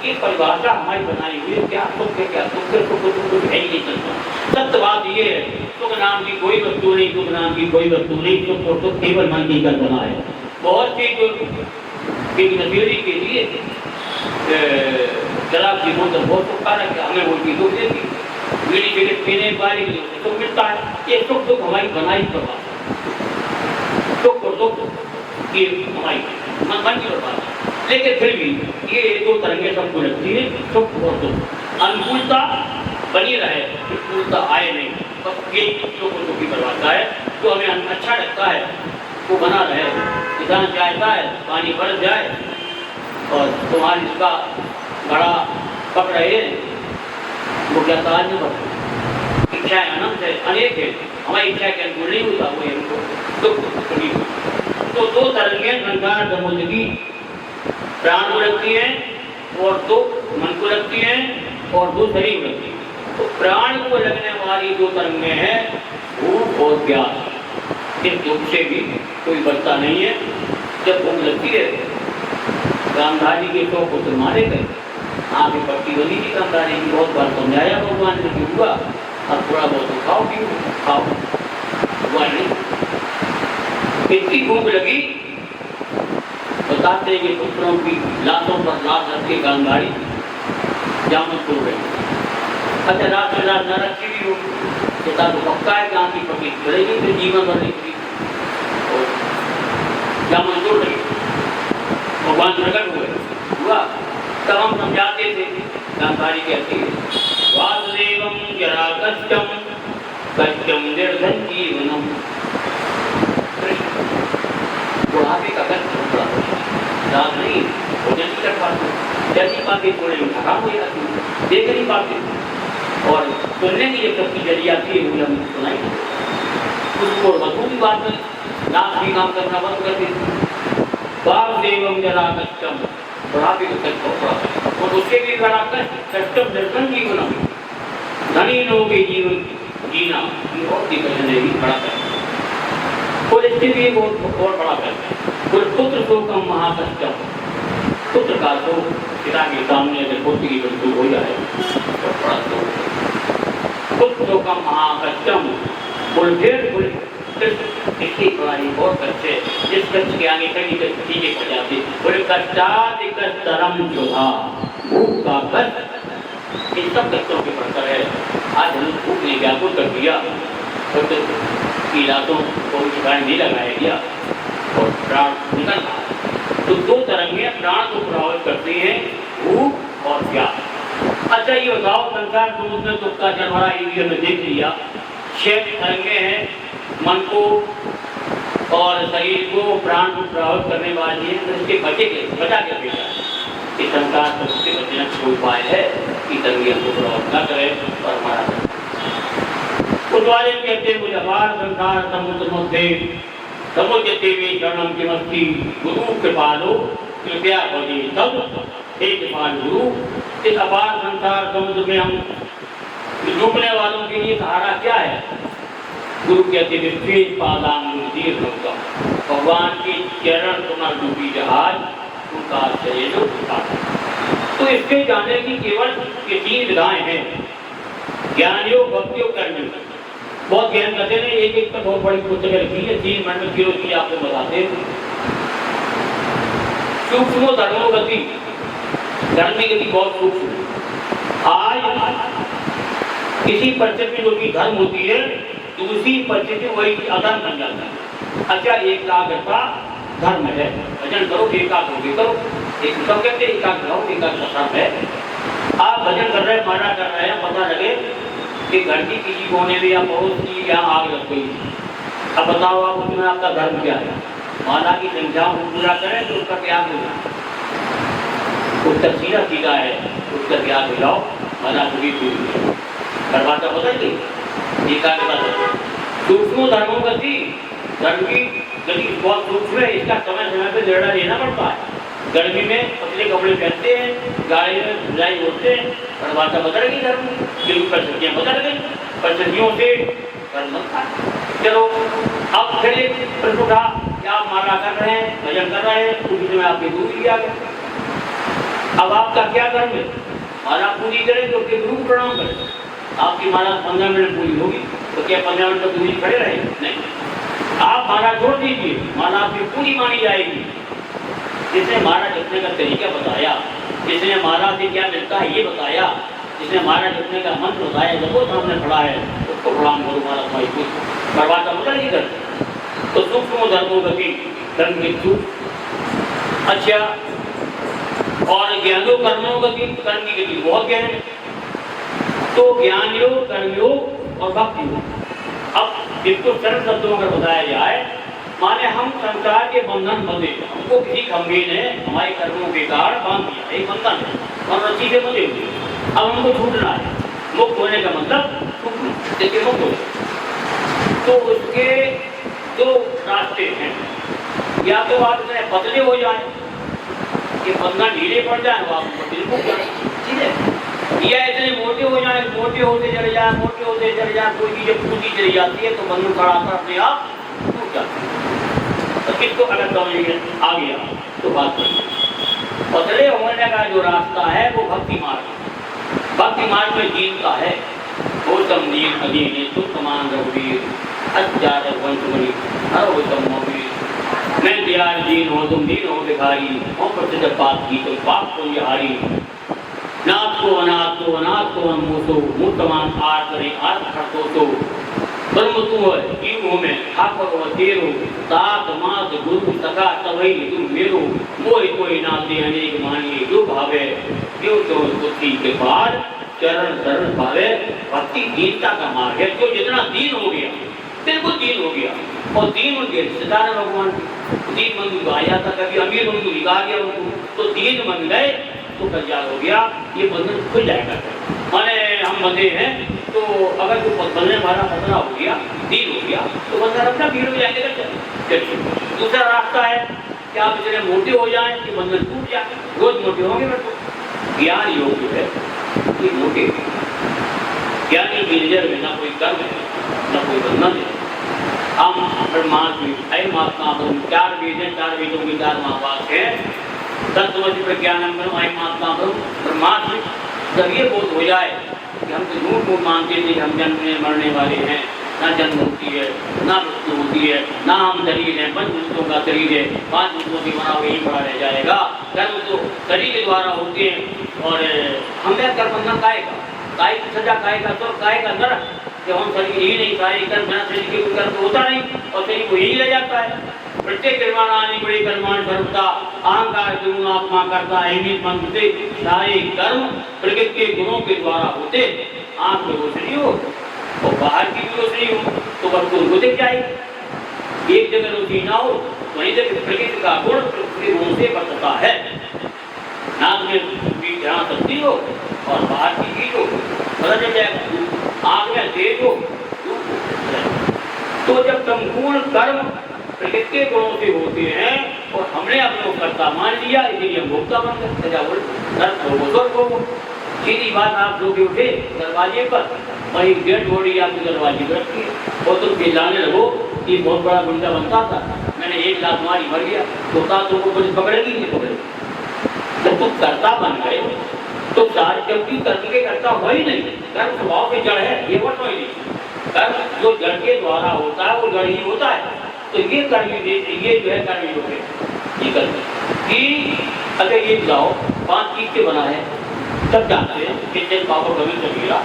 ये परिभाषा हमारी बनाई हुई है, क्या सुख है, क्या दुख है, कुछ है ही नहीं चलता। सत्य बात ये है, सुख नाम की कोई वस्तु नहीं, दुख नाम की कोई वस्तु नहीं, सुख और दुख केवल मन की कल्पना है। बहुत सी जो एक नशेड़ी के लिए शराब की बोतल बहुत कारक है, हमें वो चीज दुख देती है। बीड़ी सिगरेट पीने वाले तो मिलता है। ये सुख दुख हमारी बनाई प्रभाव, सुख और दुख ये हमारी मन की प्रभाव। लेकिन फिर भी ये दो तरंगे सबको लगती है, सुख और दुख। अनुकूलता बनी रहे, प्रतिकूलता आए नहीं, बस ये सुख और दुख की करवाता है। जो हमें अच्छा लगता है वो बना रहे। किसान चाहता है पानी बरस जाए और तुम्हारी इसका बड़ा पक रहे, वो क्या काज नहीं पड़ता। इच्छाएं अनंत है, अनेक है, हमारी इच्छा के अनुकूल नहीं होता, वो हमको दुख नहीं होता। तो दो तरंगे संसार समुद्र की प्राण को लगती है और दो मन को लगती है और दो शरीर को लगती है। तो प्राण को लगने वाली दो तरंगे हैं भूख और प्यास। इस दुख से भी कोई बचता नहीं है। जब भूख लगती है, गांधारी के 100 पुत्र मारे गए, आगे पट्टी बनी थी गांधारी की, बहुत बार समझाया भगवान ने क्यों हुआ, अब थोड़ा बहुत खाओ क्यों खाओ, हुआ नहीं। इतनी भूख लगी, बताते हैं कि पुत्रों की लाशों पर लाश रख के गांधारी जामुन तोड़ रही। अच्छा, रात में रात न रखी भी हो, पिता को पक्का है कि आंखी पकी चलेगी तो जीवन भर नहीं, जामुन तोड़ रही। भगवान प्रकट हुआ, तब हम समझाते थे। गांधारी कहती है वासुदेवं जरा कष्टम कष्टम निर्धन जीवनम। बुढ़ापे का कष्ट बड़ा रात नहीं, भोजन नहीं कर पाते, जल्दी पाते, थोड़े खराब हो जाती, देख नहीं पाते। और सुनने की जब सबकी जल्दी आती है वो हम सुनाई, उसको वधु की बात में नाच भी काम करना बंद कर देते। वासुदेवं जरा कष्टम, बुढ़ापे का कष्ट पड़ा, और उसके भी बड़ा कष्ट कष्टम निर्धन जीवनम, धनी लोगों के जीवन जीना ये और दिक्कत नहीं, बड़ा कष्ट। और इससे भी बहुत बड़ा कष्ट है। पुत्र शोकम महाकष्टम, पुत्र का शोक, पिता के सामने अगर पुत्र की मृत्यु हो जाए तो बड़ा शोक। पुत्र शोकम महाकष्टम, इसकी बड़ी और कष्ट है, जिस कष्ट के आगे कहीं चीजें पड़ जाती, बोले कष्टाधिकतरम जोधा, भूख का कष्ट इन सब कष्टों के पड़ता है। आज हम भूख ने व्याकुल कर दिया, की रातों को ठिकाने नहीं लगाया गया और प्राण निकल रहा है। तो दो तरंगे प्राण को प्रभावित करती हैं, भूख और प्यास। अच्छा, ये बताओ, संसार समुद्र में दुख का चरमरा हमने देख लिया। 6 तरंगे हैं, मन को और शरीर को प्राण को प्रभावित करने वाली है। तो इसके बचा के भेजा इस संसार समुद्र से बचने का कोई उपाय है कि तरंगे को प्रभावित न करे और हमारा उद्वारे कहते हैं मुझे अपार संसार समुद्र मध्य समुद्र देवी शरणम की मस्ती गुरु कृपालो कृपया भजे सब हे कृपाल गुरु। इस अपार संसार समुद्र में हम डूबने वालों के लिए सहारा क्या है? गुरु कहते हैं भगवान के चरण तुम्हार डूबी जहाज उनका शरीर। तो इसके जाने की केवल ये 3 विधाएं हैं, ज्ञान योग, भक्ति योग, कर्म योग। बहुत ज्ञान करते हैं, एक एक पर बहुत बड़ी पुस्तकें रखी है, 3 मिनट में क्यों चीज आपको बताते हैं। सूक्ष्म धर्मो गति, धर्म की गति बहुत सूक्ष्म। आज किसी परिस्थिति में जो की धर्म होती है, दूसरी परिस्थिति वही अधर्म बन जाता है। अच्छा, एकाग्रता धर्म है, भजन करो, एकाग्र करो, एक सब कहते एकाग्र रहो, एकाग्रता धर्म है। आप भजन कर रहे हैं, माना कर रहे हैं, पता लगे कि घर की किसी कोने में या पड़ोस की यहाँ आग लग गई, अब बताओ आप उसमें आपका धर्म क्या है? माला की संख्याओं को पूरा करें तो उसका त्याग हो जाए, उसका सीधा सीधा है, उसका त्याग हो जाओ, माला पूरी पूरी करवाता बदल गई। एकाग्रता सूक्ष्म धर्मों गति, धर्म की गति बहुत सूक्ष्म है, इसका समय समय पर निर्णय लेना पड़ता है। गर्मी में पतले कपड़े पहनते हैं, गाड़ी में धुलाई होते हैं, करवाता बदल गई धर्म, बिल्कुल परिस्थितियाँ बदल गई, परिस्थितियों से कर्म बनता है। चलो, अब फिर एक प्रश्न उठा कि आप माला कर रहे हैं, भजन कर रहे हैं, उसी समय आपके गुरु जी आ गए। अब आपका क्या कर्म है? माला पूरी करें तो उसके गुरु को प्रणाम करें। आपकी माला 15 मिनट पूरी होगी तो क्या 15 मिनट तक गुरु जी खड़े रहे? नहीं, आप माला छोड़ दीजिए, माला आपकी पूरी मानी जाएगी। जिसने माला जपने का तरीका बताया, जिसने माला से क्या मिलता है ये बताया, इसने महाराज लिखने का मंत्र बताया, जब वो सामने खड़ा है उसको प्रणाम करो महाराज भाई, कुछ करवाता मतलब नहीं कर। तो सूक्ष्म धर्मों गति धर्म मृत्यु, अच्छा, और ज्ञानो कर्मों गति, कर्म की गति बहुत गहन है। तो ज्ञान योग, कर्म योग और भक्ति योग। अब इसको सरल शब्दों में बताया जाए, माने हम संसार के बंधन बंधे, हमको किसी खंभे ने हमारे कर्मों के कारण बांध दिया, एक बंधन है और रस्सी से बंधे हुए, अब हमको छूटना है। मुक्त होने का मतलब छूटना, मुक्त हो। तो उसके दो रास्ते हैं, या तो आप इतने पतले हो जाए कि बंधन ढीले पड़ जाए, वो आप बिल्कुल जाए, ठीक है, या इतने मोटे हो जाए, मोटे होते चले जाए, मोटे होते चले जाए, कोई चीजें पूरी चली जाती है तो बंधन खड़ा कर अपने आप टूट जाता है। तो किसको अलग समझिए आ गया तो बात करिए। पतले होने का जो रास्ता है वो भक्ति मार्ग, भक्ति मार्ग में दीन का है। गौतम दीन अधीन सुमान रघुवीर अत्यार वंशमणि हर गौतम मोवीर, मैं दयाल दीन हो तुम दीन हो भिखारी, हो प्रसिद्ध पाप की तुम पाप को हारी, नाथ को अनाथ को अनाथ को अनमोतो, मूर्तमान आर करे आर खड़को तो, ब्रह्म तू है जीव हो में ठाकुर हो तेरो, तात मात गुरु सखा तवई तुम मेरो, मोहि कोई नाते अनेक मानिए जो भावे, जो तो बुद्धि के पार चरण शरण भावे। भक्ति दीनता का मार्ग है, जो जितना दीन हो गया बिल्कुल दीन हो गया, और दीन उनके रिश्तेदार भगवान दीन बंधु तो आया था, कभी अमीर बंधु निकाल गया उनको, तो दीन बन गए तो कल्याण हो गया, ये बंधन खुल जाएगा। माने हम बंधे हैं तो अगर जो बंधने वाला खतरा हो गया, दीन हो गया, तो बंधन अपना भीड़ हो जाएंगे। चलिए दूसरा रास्ता है कि आप इतने मोटे हो जाएं कि बंधन टूट जाए, रोज मोटे होंगे मैं तो। ज्ञान योग जो है ये मोटे, ज्ञानी की नजर में ना कोई कर्म है ना कोई बंधन है। हम महात्मा चार वेद हैं, चार वेदों की चार महावाक है, तत्वमसि प्रज्ञानम महात्मा ब्रह्मास्मि। जब ये बोध हो जाए कि हम तो झूठ मूठ मानते थे, हम जन्मने मरने वाले हैं, ना जन्म होती है ना मृत्यु होती है, ना हम शरीर हैं, पंच भूतों का शरीर है, पांच भूतों की बना वही पड़ा रह जाएगा, कर्म तो शरीर के द्वारा होते हैं। और हमें कर्म बंधन काएगा, काय की सजा काएगा, तो काय का नरक, जब हम शरीर ही नहीं खाए कर्म बिना शरीर के कर्म तो होता नहीं, और शरीर को यही रह जाता है। प्रत्येक कर्माणी बड़ी कर्माण सर्वता अहंकार गुण आत्मा करता है, मंत्र से सारे कर्म प्रकृति के गुणों के द्वारा होते। आंख में रोशनी हो और बाहर की भी रोशनी हो तो वस्तु उनको दिख जाएगी। एक जगह रोशनी ना हो वहीं जगह प्रकृति का गुण प्रकृति गुण से बचता है। नाक में भी जहाँ शक्ति हो और बाहर की चीज हो पता चल जाएगा। आंख में तेज हो तो जब संपूर्ण कर्म प्रकृति के गुणों से होते हैं और हमने अपने कर्ता मान लिया, इसलिए हम भोक्ता बन गए। सीधी बात, आप लोग उठे दरवाजे पर, वही डेड बॉडी आपके दरवाजे पर रखी है और तुम चिल्लाने लगो कि बहुत बड़ा गुंडा बनता था, मैंने एक लाख मारी मर गया, तो तुमको पुलिस पकड़ेगी नहीं पकड़ेगी। जब तुम कर्ता बन गए तो सारी जबकि कर्म के कर्ता हो ही नहीं, कर्म स्वभाव की जड़ है, ये बात ही नहीं। कर्म जो जड़ के द्वारा होता है वो जड़ ही होता है। तो ये कर्म ये जो है कर्म योग है, ये कर्म कि अगर ये जाओ 5 चीज के बना है, सब जानते हैं कि जल पावर कभी से गिरा,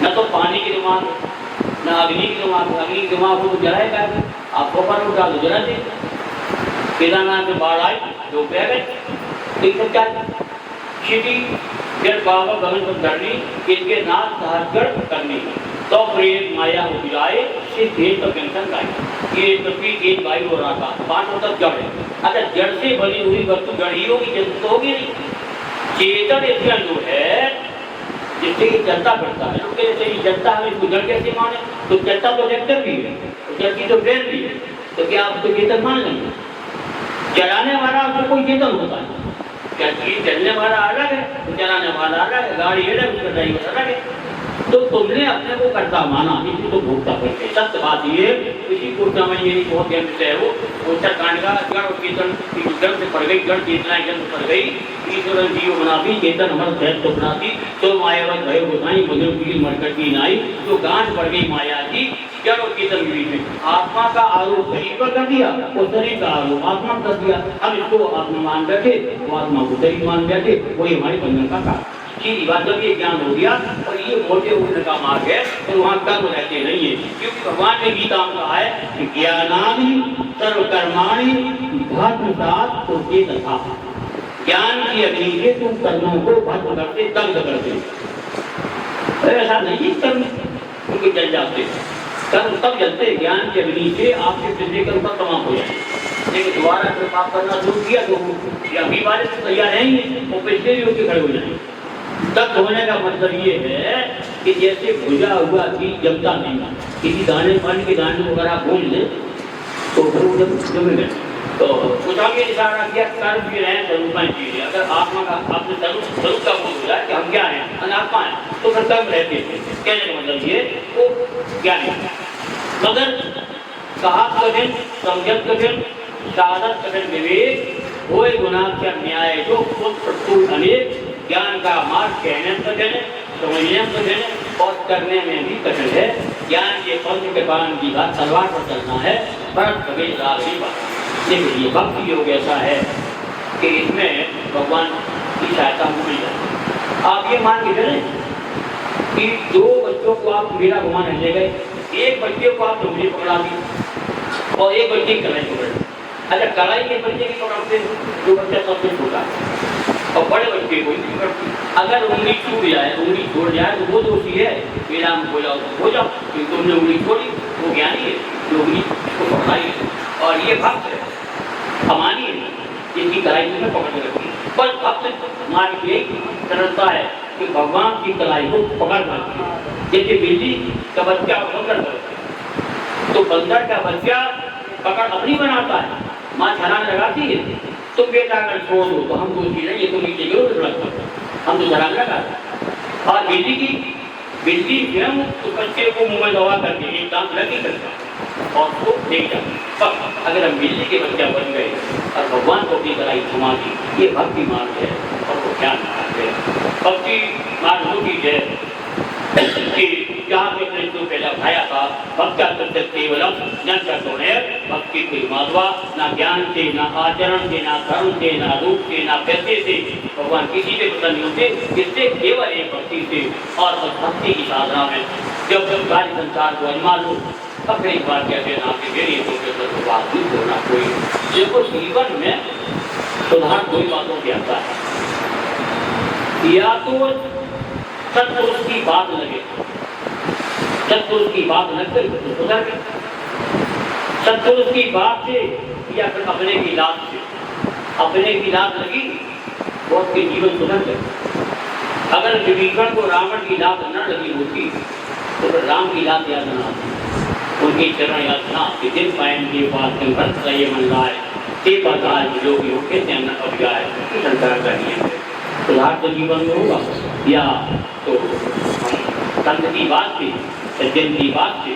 न तो पानी के दिमाग न अग्नि के दिमाग, अग्नि के दिमाग हो तो जलाएगा, आप गोपर उठा तो जला दे। केदारनाथ में बाढ़ आई जो बह गए, तो ये सब क्या क्षिति जल पावर गगन पर धरनी, इनके नाथ सहस्गढ़ करनी, तो प्रेम माया हो जाए सिद्धेश का पेंशन गाय। ये पृथ्वी एक वायु हो रहा था, 5 तक जड़ है। अगर जड़ से बनी हुई वस्तु जड़ ही होगी, चेतन तो होगी नहीं। चेतन इसका जो है जिससे ये चलता फिरता है, लोग कहते हैं चलता है, इसको जड़ कैसे माने? तो चलता तो वेक्टर भी है, जड़ की तो ब्रेन भी है, तो क्या आप तो चेतन मान लेंगे? चलाने वाला उसको कोई चेतन होता है क्या? चलने वाला अलग है, तो चलाने वाला अलग है, गाड़ी अलग, उसका ड्राइवर अलग है। तो तुमने अपने को कर्ता माना, इसी को भोक्ता करके। सत्य बात ये इसी को समझिए, नहीं बहुत गहन विषय है वो। उत्तरकांड का जड़ और चेतन जड़ से पड़ गई, जड़ चेतना जन्म पड़ गई, ईश्वर जीव बना दी, चेतन हमारा सहज तो बना दी, तो मायावत भय गोसाई बुजुर्ग की मरकट की नाई, जो गांठ पड़ गई माया की जड़ और चेतन के बीच में। आत्मा का आरोप शरीर पर कर दिया और शरीर का आरोप आत्मा कर दिया। अब इसको आत्मा मान बैठे, वो आत्मा को शरीर मान बैठे, वही हमारे बंधन का कारण। सीधी बात, जब ये ज्ञान हो गया और ये मोटे उठने का मार्ग है तो वहाँ कर्म रहते नहीं है, क्योंकि भगवान ने गीता में कहा है कि ज्ञानादि सर्वकर्माणि भस्मसात् कुरुते तथा। ज्ञान की अग्नि से तुम कर्मों को भस्म करते, दग्ध करते। ऐसा नहीं कर्म उनके जल जाते, कर्म तब जलते ज्ञान की अग्नि से, आपके पिछले कर्म तब तमाम हो जाए। लेकिन दोबारा फिर पाप करना शुरू किया तो अभी वाले तो तैयार है ही, वो पिछले भी होके खड़े हो जाएंगे। तब होने का मतलब ये है कि जैसे भुजा हुआ चीज जमता नहीं, किसी दाने पानी के दाने को अगर आप भूल लें तो फिर वो जब जमे गए। तो कुछ आगे इशारा किया कर्म भी रहे स्वरूपाएं चीजें, अगर आत्मा का आपने स्वरूप का बोध हो जाए कि हम क्या है, अनात्मा है, तो फिर कर्म रहते थे। कहने का मतलब ये वो क्या है, मगर कहा कठिन, समझत कठिन, साधक कठिन विवेक, होए गुना क्या न्याय जो खुद प्रस्तुत अनेक, ज्ञान का मार्ग कहने कठिन है, समझने कठिन है और करने में भी कठिन है। ज्ञान के पंथ के पान की बात तलवार पर चलना है, पर कभी लाभ नहीं पाता। लेकिन ये भक्ति योग ऐसा है कि इसमें भगवान की सहायता मिल जाए। आप ये मान के चलें कि दो बच्चों को आप मेरा घुमाने ले गए, एक बच्चे को आप डुंगली पकड़ा दी और एक बच्चे की कलाई पकड़ दी। अच्छा, कलाई के बच्चे की पकड़ते जो बच्चा सबसे छोटा और बड़े बच्चे को नहीं पकड़ती। अगर उंगली छूट जाए, उंगली छोड़ जाए तो वो दोषी है, मेरा हो जाओ तो हो जाओ, क्योंकि तुमने उंगली छोड़ी, वो ज्ञानी है जो उंगली को पकड़ाई है। और ये भक्त है, अमानी है, जिनकी कलाई में पकड़ रखी है। पर भक्त मान के सरलता है कि भगवान की कलाई को पकड़ रखती है। जैसे बिल्ली का बच्चा पकड़ करती, तो बंदर का बच्चा पकड़ अपनी बनाता है, माँ छलांग लगाती है, तुम बेटा अगर छोड़ दो तो हम दोषी नहीं, ये तो नीचे गिरो हम तो छलांग लगाते। और बिल्ली स्वयं उस बच्चे को मुंह में दबा करके एक दांत लगी करता और उसको देख जाती। पर अगर हम बिल्ली के बच्चा बन गए और भगवान को अपनी कलाई थमा दी, ये भक्ति मार्ग है और वो ज्ञान मार्ग है। भक्ति मार्ग वो चीज है कि जहाँ पे कृष्ण पहला भाया था, भक्ता सत्य केवलम न चतुर्णय, भक्ति के माधवा, ना ज्ञान से, ना आचरण से, ना धर्म से, ना रूप से, ना पैसे से भगवान किसी से प्रसन्न होते, इससे केवल एक भक्ति से। और उस भक्ति की साधना में जब जब सारी संसार को अजमा लो, तब एक बार कहते ना कि मेरी तो बात नहीं होना कोई, देखो जीवन में सुधार कोई बातों की आता है, या तो सत्पुरुष की बात लगे, सत्पुरुष की बात लग गई तो सुधर गए, सत्पुरुष की बात से या फिर अपने की लात से, अपने की लात लगी तो उसके जीवन सुधर गए। अगर विभीषण को रावण की लात न लगी होती तो फिर राम की लात याद न आती, उनकी चरण याद न आती। दिन पायन के पास भक्त ये मन लाए, ते प्रकार जो भी होके न अभियाय, संसार का नियम है। सुधार तो जीवन में होगा, या तो संत की बात से, सज्जन की बात से,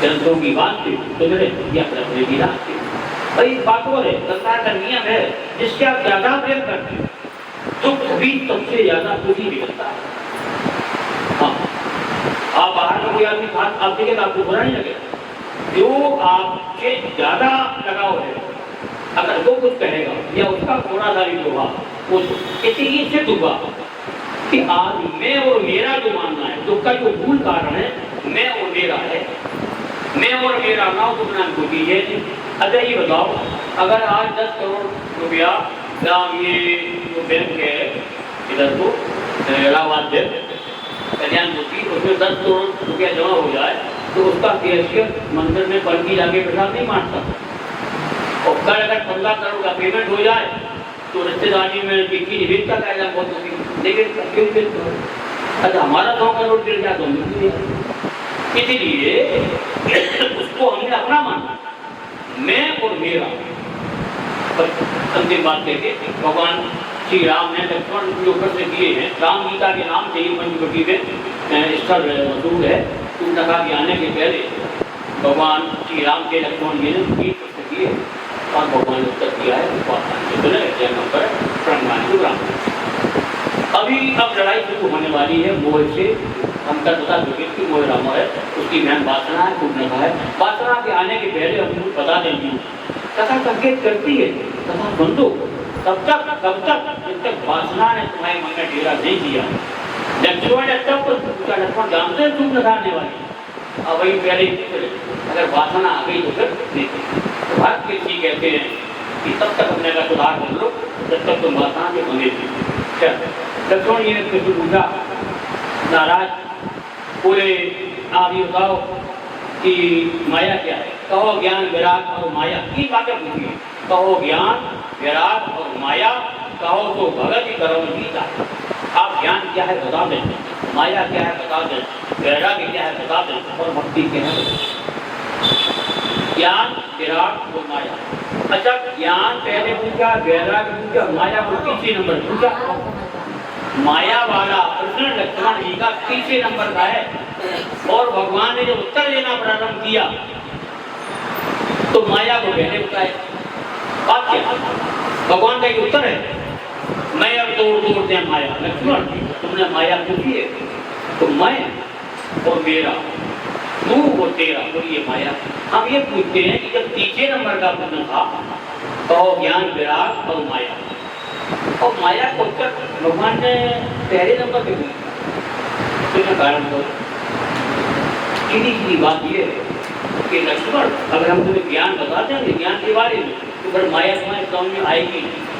ग्रंथों की बात से सुधरे, या फिर अपने की रात से। और एक बात और है, संसार का नियम है, जिससे आप ज्यादा प्रेम करते हैं दुख भी सबसे ज्यादा खुशी मिलता है। हाँ, आप बाहर में कोई आदमी खास आप देखेगा आपको बुरा नहीं लगेगा, जो आपके ज्यादा लगाव है, अगर वो कुछ कहेगा या उसका थोड़ा सा भी प्रभाव, इसीलिए सिद्ध हुआ कि आज मैं और मेरा जो मानना है, दुख का जो मूल कारण है मैं और मेरा है, मैं और मेरा नाम तो बना को दीजिए। अच्छा ये बताओ, अगर आज 10 करोड़ रुपया ये जो बैंक है इधर को इलाहाबाद कल्याण मूर्ति, उसमें 10 करोड़ रुपया जमा हो जाए तो उसका कैशियर मंदिर में पर्ची जाके प्रसाद नहीं मारता। और कल अगर 15 करोड़ का पेमेंट हो जाए तो रिश्तेदारी में चिट्ठी निवेदता का ऐलान बहुत होती, लेकिन अच्छा हमारा 100 करोड़ गिर जाए तो इसलिए उसको हमने अपना माना, मैं और मेरा। अंतिम बात कहते भगवान श्री राम ने लक्ष्मण जो से दिए हैं, राम गीता के नाम से ही पंचवटी में स्थल मशहूर है। कुंतका के आने के पहले भगवान श्री राम के लक्ष्मण जी ने 3 प्रश्न किए और भगवान ने उत्तर दिया है। अभी अब लड़ाई शुरू होने वाली है मोह से। हम कल बता चुके कि मोह राम है, उसकी मैम वासना है, कुंतका है। वासना के आने के पहले हम बता देंगे, कथा संकेत करती है, कथा सुन दो, तब तक वासना ने तुम्हारे मन में डेरा नहीं दिया। लक्ष्मण ने तब पूछा, लक्ष्मण जानते हैं तुम लगाने वाले? अब वही पहले अगर वासना आ गई तो फिर नहीं। तो भक्त किसी कहते हैं कि तब तक अपने का सुधार कर लो जब तक तुम वासना के बने थे। लक्ष्मण जी ने किसी पूछा, नाराज पूरे आप ये बताओ कि माया क्या है? कहो ज्ञान विराग और माया की बातें पूछी। कहो ज्ञान विराग और माया, कहो तो भगत ही करो गीता। आप ज्ञान क्या है बता दें, माया क्या है बता दें, वैराग्य क्या है बता दें, और भक्ति क्या है। ज्ञान विराग और माया। अच्छा, ज्ञान पहले पूछा, वैराग्य पूछा, माया को तीसरे नंबर पूछा। माया वाला प्रश्न लक्ष्मण जी का तीसरे नंबर का है। और भगवान ने जब उत्तर देना प्रारंभ किया तो माया को पहले बताया। बात क्या? भगवान का एक उत्तर है, मैं अब तोड़ दे माया। लक्ष्मण तुमने माया पूछी है तो मैं और मेरा, तू और तेरा, तो ये माया। हम ये पूछते हैं कि जब तीसरे नंबर का प्रश्न था तो ज्ञान विराग और माया, और माया को उत्तर भगवान ने पहले नंबर पे दिया। कारण तो सीधी बात ये है कि लक्ष्मण अगर हम तुम्हें ज्ञान बताते हैं ज्ञान के बारे में तो फिर माया तुम्हारे समझ में आएगी।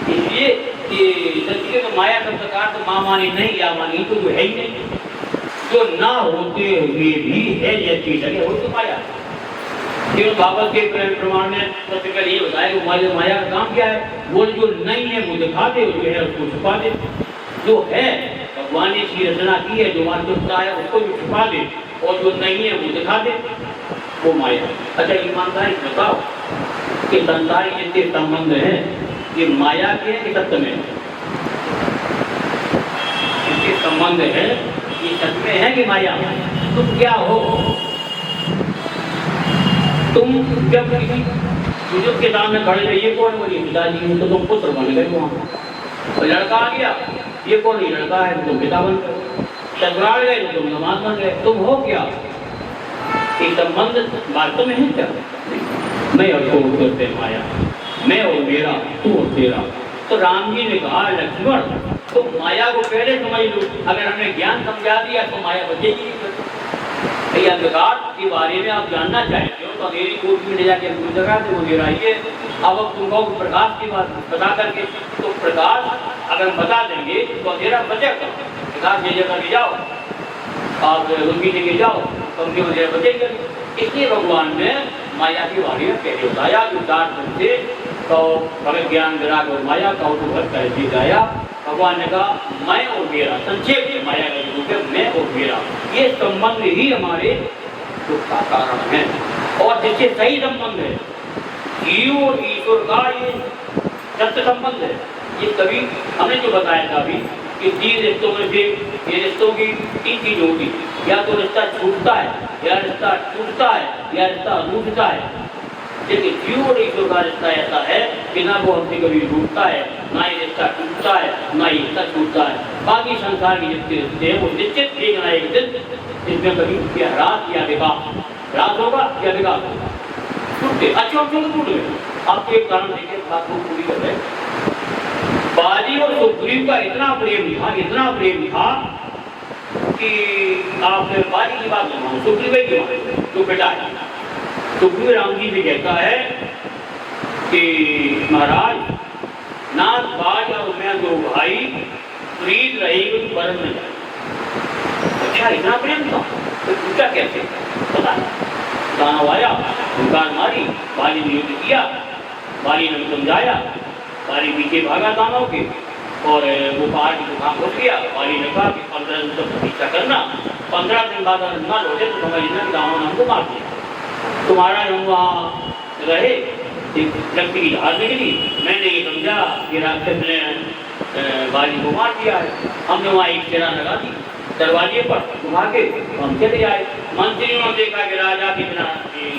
इसलिए कि सच्ची में माया का प्रकार तो माँ मानी नहीं या मानी तो है ही नहीं। जो ना होते हुए भी है ये चीज है, वो तो माया। केवल भागवत के प्रमाण में सबसे पहले ये बताया माया का काम क्या है। वो जो नहीं है वो दिखा दे, जो है उसको छुपा दे। जो है भगवान ने इसकी रचना की है, जो वास्तविकता है उसको भी छुपा दे, और जो नहीं है वो दिखा दे, वो माया। अच्छा ईमानदारी बताओ कि संसार के जितने संबंध है ये माया के कि सत्य में? इसके संबंध है ये सत्य में है कि माया? तुम क्या हो? तुम जब किसी बुजुर्ग के सामने खड़े रहे, ये कौन? बोलिए पिताजी। तो तुम पुत्र बन गए वहाँ। और लड़का आ गया, ये कौन? ये लड़का है, तुम पिता बन गए। ससुराल गए तो तुम नमाज बन गए। तुम हो क्या? ये संबंध वास्तव में है क्या? मैं और तू करते माया, मैं और मेरा, तू और तेरा। तो राम जी ने कहा लक्ष्मण तो माया को पहले समझ लो। अगर हमने ज्ञान समझा दिया तो माया बचेगी। भैया विकार के बारे में आप जानना चाहते हो तो अंधेरी कोट में ले जाके पूरी जगह से वो गिराइए। अब तुम कहो प्रकाश की बात बता करके, तो प्रकाश अगर हम बता देंगे तो अंधेरा बचेगा। प्रकाश ये जगह ले जाओ, आप उनकी जगह जाओ तो उनके अंधेरा बचेगा। इसलिए भगवान ने माया के बारे में पहले बताया कि उदार से तो भगत ज्ञान विराग और माया का उपभोग कर गाया। भगवान ने कहा मैं और मेरा, संक्षेप में माया का रूप है मैं और मेरा। ये संबंध ही हमारे दुख का कारण है। और जिससे सही संबंध है जीव और ईश्वर का ये सत्य संबंध है। ये कभी हमने जो बताया था अभी कि 3 रिश्तों में से ये रिश्तों की 3 चीज होगी, या तो रिश्ता छूटता है, या रिश्ता टूटता है, या रिश्ता रूठता है। लेकिन जीव और ईश्वर का रिश्ता ऐसा है कि ना वो हमसे कभी रूठता है, ना ही रिश्ता टूटता है, ना ही रिश्ता छूटता है। बाकी संसार के जितने रिश्ते हैं वो निश्चित एक ना एक दिन इसमें कभी ह्रास या विकास, ह्रास होगा या विकास होगा, टूटते अच्छे टूट गए। आपको एक कारण देखिए, बात को पूरी कर रहे। बाली और सुग्रीव का इतना प्रेम था कि आप बाली की बात सुनाओ, सुग्रीव की बात जो बेटा है। सुग्रीव राम जी भी कहता है कि महाराज नाथ बाज और मैं दो भाई प्रीत रहेगी तो बरन में जाए। अच्छा इतना प्रेम था तो पूछा कैसे? पता दानव आया, दुकान मारी, बाली ने युद्ध किया, बाली ने समझाया, बाली पीछे भागा दानव के और वो पहाड़ की दुकान घुस गया। बाली ने कहा कि 15 दिन तक प्रतीक्षा करना, 15 दिन बाद अगर न लौटे तो समझना कि दानव ने हमको मार दिया। तुम्हारा हम वहाँ रहे, रक्ति की धार निकली, मैंने ये समझा कि राक्षस ने बाली को मार दिया है। हमने वहाँ एक चेरा लगा दी दरवाजे पर घुमा के, हम चले आए। मंत्रियों ने देखा कि राजा की बिना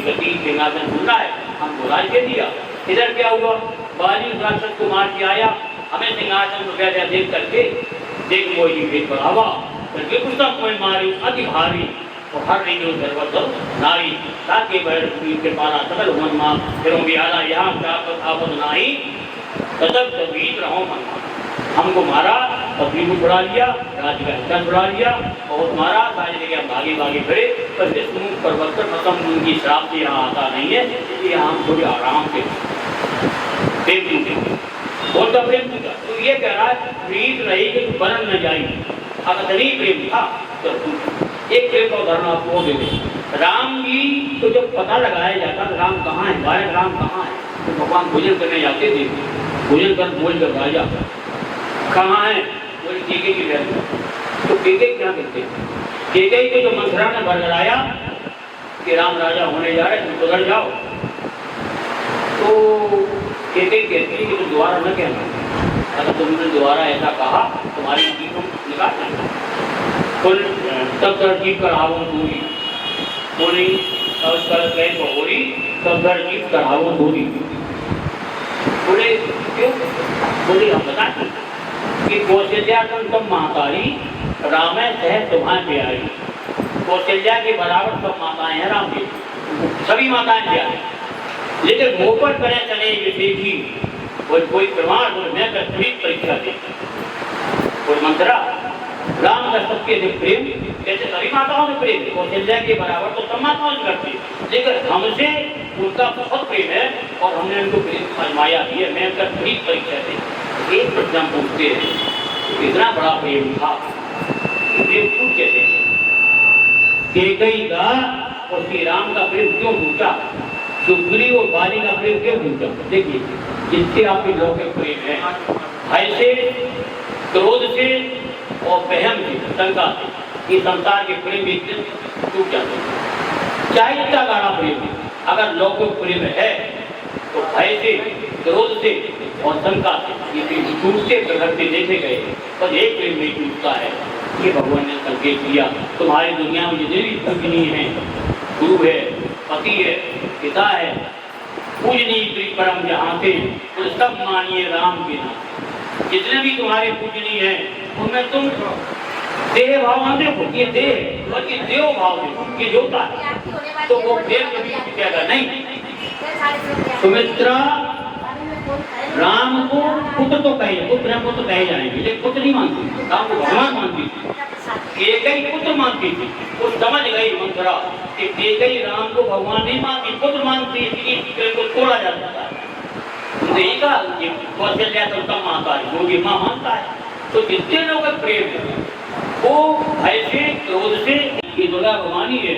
गति सिंहासन भूलना है, हमको राज दे दिया। इधर क्या हुआ? बाली राक्षस को मार के आया, हमें सिंहासन को क्या देख करके देख वो ही भेद बढ़ावा करके उसका कोई मारी अति भारी और हर नहीं जो सर्वस्व नारी ताकि के पारा सकल मन मां फिर बिहारा यहाँ आपद नाही सतत तबीत रहो मन, हमको मारा, पत्नी को छुड़ा लिया, राज्य का हिस्सा छुड़ा लिया, बहुत मारा, सारी जगह भागे भागे फिरे, पर विष्णु परवत्तर खत्म उनकी श्राप से यहाँ आता नहीं है, इसलिए हम थोड़े आराम से प्रेम पूछे बोलता प्रेम पूछा। तो ये कह रहा है प्रीत रहेगी तो बरन न जाएगी। अगर नहीं प्रेम था तो एक प्रेम का उदाहरण आपको दे दें। राम जी तो जब पता लगाया जाता तो राम कहाँ है, बालक राम कहाँ है, तो भगवान भोजन करने जाते थे, भोजन कर बोल कर राजा कहाँ है, बोले केके की घर। तो केके क्या कहते हैं, केके को जो मंथरा ने बरगलाया कि राम राजा होने जा रहे तुम उधर जाओ, तो केके कहती है कि तुम दोबारा न कहना, अगर तुमने दोबारा ऐसा कहा तुम्हारी जीव हम निकाल देंगे। कुल तब घर जीव कर आवो दूरी बोली, तब कर गए बहोरी, तब घर जीव कर आवो दूरी। बोले क्यों, बोले हम बताते कि कौशल्या तुम मातारी रामे सह तुम्हारे प्यारी। कौशल्या के बराबर सब माताएं हैं राम जी, सभी माताएं प्यारी, लेकिन मुंह पर करे चले देखी कोई प्रमाण बोले मैं कठिन परीक्षा दे कोई मंत्रा राम का सबके से प्रेम, जैसे सभी माताओं से प्रेम कौशल्या के बराबर तो सब माताओं से करती, लेकिन हमसे उनका बहुत प्रेम है और हमने उनको प्रेम आजमाया भी है। मैं कठिन परीक्षा दे एक प्रश्न पूछते हैं इतना बड़ा प्रेम था, प्रेम क्यों कहते हैं, केकई का और श्री राम का प्रेम क्यों टूटा, सुग्रीव और बाली का प्रेम क्यों टूटा। देखिए जिससे आपके लौकिक प्रेम है, भय से, क्रोध से और वहम से, शंका से, ये संसार के प्रेम भी टूट जाते हैं। चाहे इतना गाढ़ा प्रेम है, अगर लौकिक प्रेम है तो भय से, क्रोध से और शंका से ये प्रेम टूटते प्रकृति देखे गए, पर एक प्रेम नहीं टूटता है। ये भगवान ने संकेत दिया तुम्हारी दुनिया में जितने भी पूजनीय है, गुरु है, पति है, पिता है, पूजनीय परम जहाँ से तो सब मानिए राम के नाम। जितने भी तुम्हारे पूजनीय हैं उनमें तुम देह भाव न देखो, ये देह बल्कि देव भाव देखो, ये जोता है तो वो देव कभी टूटेगा नहीं। सुमित्रा राम को पुत्र तो कहे, पुत्र को तो कहे जाएंगे, लेकिन पुत्र नहीं मानती, राम को भगवान मानती थी, एक ही पुत्र मानती थी। वो समझ गई मंत्रा कि एक ही राम को भगवान नहीं मानती, पुत्र मानती, इसलिए को तोड़ा जा सकता है। यही कहा कौशल्या तो कम माता है, योगी माँ मानता है। तो जितने लोग प्रेम है वो भय से, क्रोध से, ये दुर्गा भगवानी है,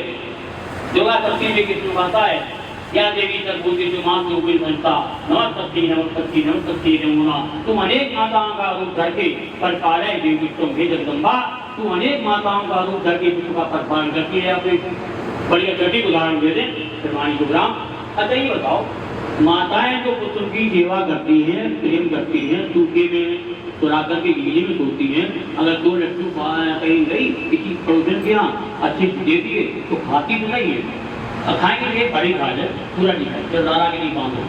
दुर्गा शक्ति में किसी माता है, या देवी सर्वभूति जो मां जो कोई बनता नमस्ते नमस्ते नमस्ते यमुना। तुम अनेक माताओं का रूप धरके पर कार्य देवी तुम हे जगदम्बा, तुम अनेक माताओं का रूप धरके विश्व का परिपालन करती है। अपने बढ़िया सटीक उदाहरण दे दें प्रमाणी प्रोग्राम। अच्छा ये बताओ, माताएं जो पुत्र की सेवा करती हैं, प्रेम करती हैं, सूखे में सुराकर के गीले में सोती हैं, अगर दो लड्डू कहीं गई किसी पड़ोसन के यहाँ अच्छी दे दिए तो खाती तो नहीं है, खाएंगे लिए बड़ी खा जाए, पूरा नहीं खाए, जब दादा के नहीं बांधो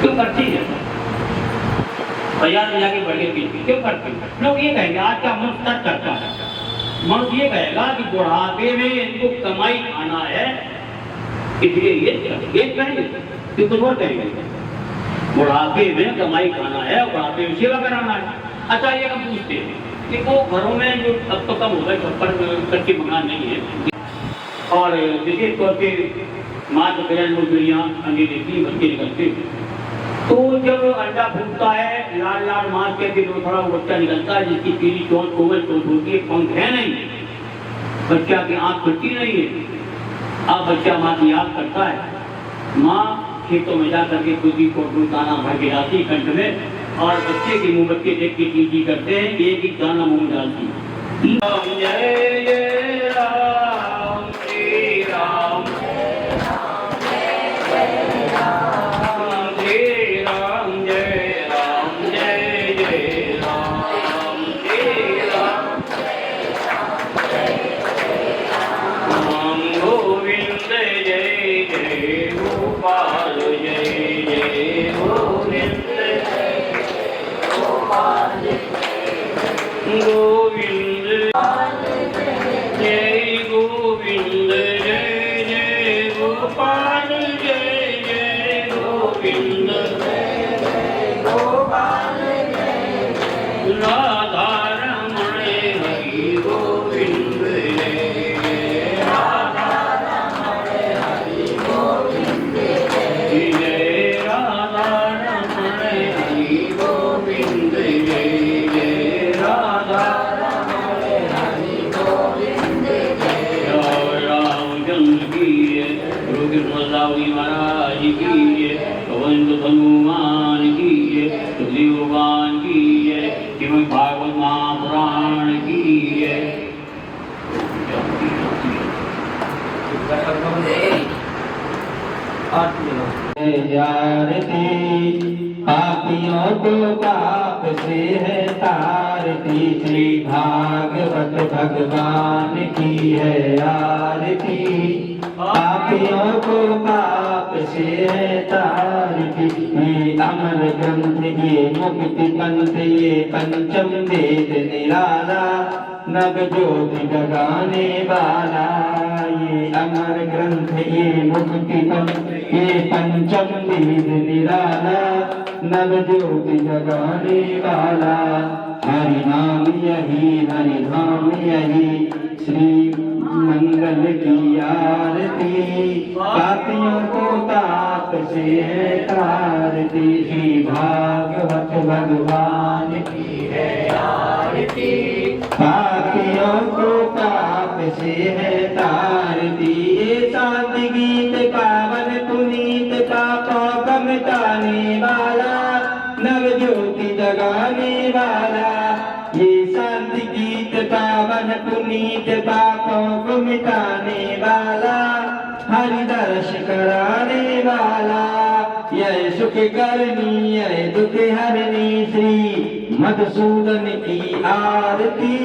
क्यों करती है, बाजार में जाके बढ़िया पीती क्यों करती है। लोग ये कहेंगे आज का मन तक करता है, मन ये कहेगा कि बुढ़ापे में इनको कमाई खाना है, इसलिए ये कहेंगे कुछ और कहेंगे बुढ़ापे में कमाई खाना है, बुढ़ापे में सेवा कराना है। अच्छा ये हम पूछते हैं कि वो घरों में जो अब तो कम हो गए, छप्पर कच्चे मकान नहीं है, और विशेष तौर पे माँ तो गैर मुर्गियाँ अंडे देती बच्चे निकलते, तो जब अंडा फूटता है लाल लाल मार के फिर थोड़ा बच्चा निकलता है जिसकी पीली चोट कोमल चोट होती है, पंख है नहीं, बच्चा की आँख खुलती नहीं है। अब बच्चा माँ की याद करता है, माँ खेतों में जा करके खुद ही कोट दाना भर के डालती कंठ में, और बच्चे के मुँह बच्चे देख के चीची करते हैं, एक ही दाना मुँह डालती। जय जय राम श्री राम, गोविंद जय गोविंद जय जय गोपाल जय जय गोविंद जय आरती पापियों को पाप से है तारती, श्री भागवत भगवान की है आरती। पापियों को पाप से है तारती, ये अमर ग्रंथ ये मुक्ति पंथ ये पंचम वेद निराला, नव ज्योति जगाने वाला। ये अमर ग्रंथ ये मुक्ति पंथ ये पंचम वेद निराला, नव ज्योति जगाने वाला। हरि नाम यही हरि धाम यही, श्री मंगल की आरती। पापियों को पाप से है तारती, श्री भागवत भगवान की है आरती। पापियों को पाप से है तारती, ये शांति गीत पावन पुनीत पापों का मिटाने वाला, नव ज्योति जगाने वाला। ये शांति गीत पावन पुनीत पापों को मिटाने वाला, हरि दर्श कराने वाला। यह सुख करनी यह दुख हरनी, श्री मधुसूदन की आरती।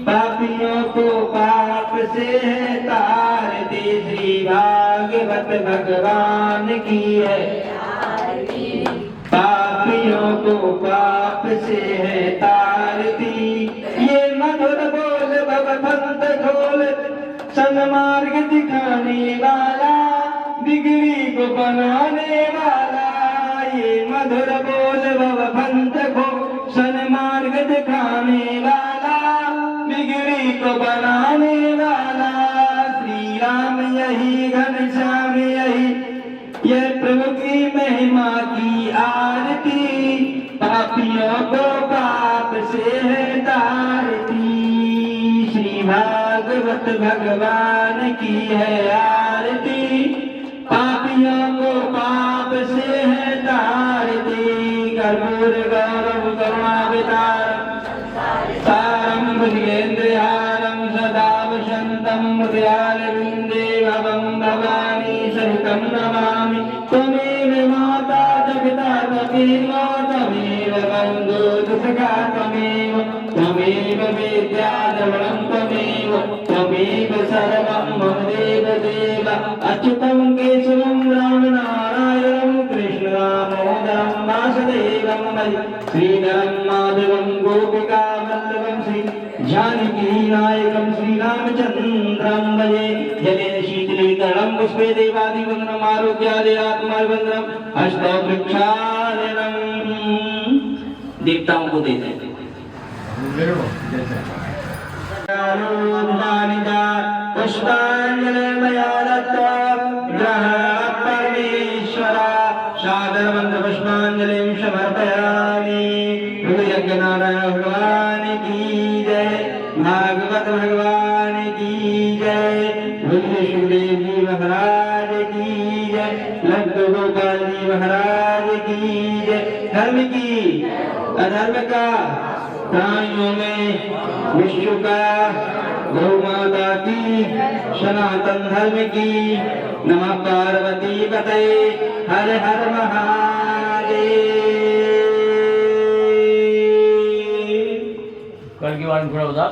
पापियों को पाप से है तारती, श्री भागवत भगवान की है आरती। पापियों को पाप से है तारती, ये मधुर बोल भवभक्त खोल, सन्मार्ग दिखाने वाला, बिगड़ी को बनाने वाला। ये मधुर बोल भवभक्त खोल, सन्मार्ग दिखाने वाला, बिगड़ी को बनाने वाला। श्री राम यही घनश्याम यही, यह प्रभु की महिमा की आरती। पापियों को पाप से है तारती, श्री भागवत भगवान की है आरती। पापियों को पाप से है तारती, कर्पूर गौरव करुणावतारम सारं भुजगेन्द्रहारं सदा वसन्तं हृदयारविन्दे भवं भवानी सहितं नमामि। त्वमेव माता जगता त्वमेव त्वमेव बन्धु सखा त्वमेव, त्वमेव विद्या द्रविणं त्वमेव, त्वमेव सर्वं मम देव देव। अच्युतं केशवं रामनारायणं कृष्णदामोदरं वासुदेवं भजे, श्रीधरं माधवं गोपिकावल्लभं श्री जानकी नायकं श्रीरामचन्द्रं भजे। जलेन शीतलीकरणं पुष्पे देवादिवन्दनम् आरोग्यादिरात्माभिवन्दनम् हस्तौ वृक्षारोपणम्। देवताओं को देते हैं। पुष्पांजलिर्मया दत्ता परमेश्वर सादरवन्त पुष्पांजलिं समर्पयामि। नारायण भगवान की जय, भागवत भगवान की जय, सुखदेव जी महाराज की जय, लड्डू गोपाल जी महाराज की जय। धर्म की अधर्म का प्राणियों में विश्व का, गौ माता की, सनातन धर्म की। नमः पार्वती पते, हर हर महादेव। कल की बात थोड़ा बता